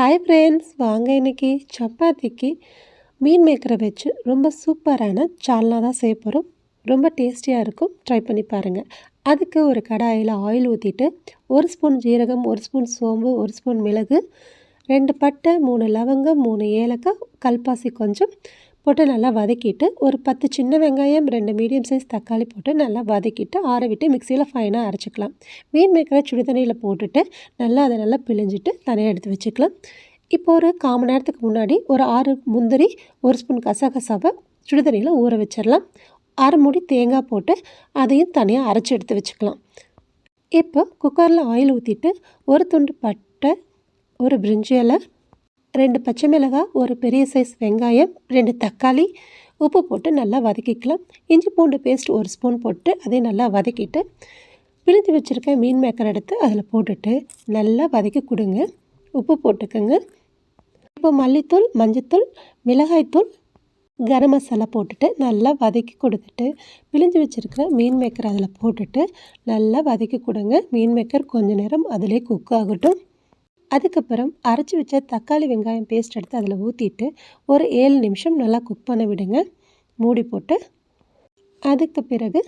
Hi friends, வாங்க இன்னைக்கு சப்பாத்திக்கு மீன் மேக்கரை வச்சு ரொம்ப சூப்பரான சால்னா தான் செய்ய போகிறோம். ரொம்ப டேஸ்டியாக இருக்கும். ட்ரை பண்ணி பாருங்கள். அதுக்கு ஒரு கடாயில் ஆயில் ஊற்றிட்டு 1 ஸ்பூன் ஜீரகம், 1 ஸ்பூன் சோம்பு, 1 ஸ்பூன் மிளகு, 2 பட்டை, 3 லவங்கம், 3 ஏலக்காய், கல்பாசி கொஞ்சம் போட்டு நல்லா வதக்கிட்டு, ஒரு 10 சின்ன வெங்காயம், 2 மீடியம் சைஸ் தக்காளி போட்டு நல்லா வதக்கிட்டு ஆற விட்டு மிக்சியில் ஃபைனாக அரைச்சிக்கலாம். மீன் மேக்கரை சுடு தண்ணியில் போட்டுட்டு அதை நல்லா பிழிஞ்சிட்டு தனியாக எடுத்து வச்சுக்கலாம். இப்போ ஒரு 1/4 மணி நேரத்துக்கு முன்னாடி ஒரு 6 முந்திரி, 1 ஸ்பூன் கசகசாவை சுடு தண்ணியில் ஊற வச்சிடலாம். 1/2 மூடி தேங்காய் போட்டு அதையும் தனியாக அரைச்சி எடுத்து வச்சுக்கலாம். இப்போ குக்கரில் ஆயில் ஊற்றிட்டு ஒரு துண்டு பட்டை, ஒரு பிரிஞ்சி இலை, 2 பச்சை மிளகாய், ஒரு பெரிய சைஸ் வெங்காயம், 2 தக்காளி, உப்பு போட்டு நல்லா வதக்கிக்கலாம். இஞ்சி பூண்டு பேஸ்ட் 1 ஸ்பூன் போட்டு அதையும் நல்லா வதக்கிட்டு பிழிஞ்சு வச்சுருக்க மீன் மேக்கர் எடுத்து அதில் போட்டுட்டு நல்லா வதக்கி கொடுங்க. உப்பு போட்டுக்கோங்க. இப்போ மல்லித்தூள், மஞ்சத்தூள், மிளகாய்த்தூள், கரம் மசாலா போட்டுட்டு நல்லா வதக்கி கொடுத்துட்டு பிழிஞ்சு வச்சுருக்கிற மீன் மேக்கர் அதில் போட்டுட்டு நல்லா வதக்கி கொடுங்க. மீன் மேக்கர் கொஞ்சம் நேரம் அதிலே குக் ஆகட்டும். அதுக்கப்புறம் அரைச்சி வச்ச தக்காளி வெங்காயம் பேஸ்ட் எடுத்து அதில் ஊற்றிட்டு ஒரு 7 நிமிஷம் நல்லா குக் பண்ண விடுங்க, மூடி போட்டு. அதுக்கு பிறகு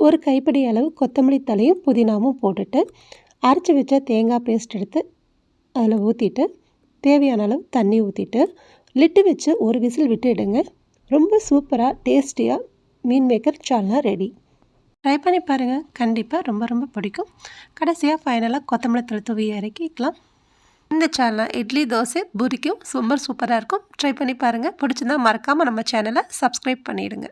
ஒரு கைப்பிடி அளவு கொத்தமல்லி தலையும் புதினாவும் போட்டுட்டு அரைச்சி வச்ச தேங்காய் பேஸ்ட் எடுத்து அதில் ஊற்றிட்டு தேவையான அளவு தண்ணி ஊற்றிட்டு லிட்டு வச்சு ஒரு விசில் விட்டு இடுங்க. ரொம்ப சூப்பராக டேஸ்டியாக மீன் மேக்கர் சால்னா ரெடி. ட்ரை பண்ணி பாருங்கள். கண்டிப்பாக ரொம்ப ரொம்ப பிடிக்கும். கடைசியாக ஃபைனலாக கொத்தமல்லி தழை தூவி இறக்கிக்கலாம். இந்த சால்னா இட்லி, தோசை, பூரிக்கும் ரொம்ப சூப்பராக இருக்கும். ட்ரை பண்ணி பாருங்கள். பிடிச்சிருந்தா மறக்காமல் நம்ம சேனலை சப்ஸ்கிரைப் பண்ணிவிடுங்க.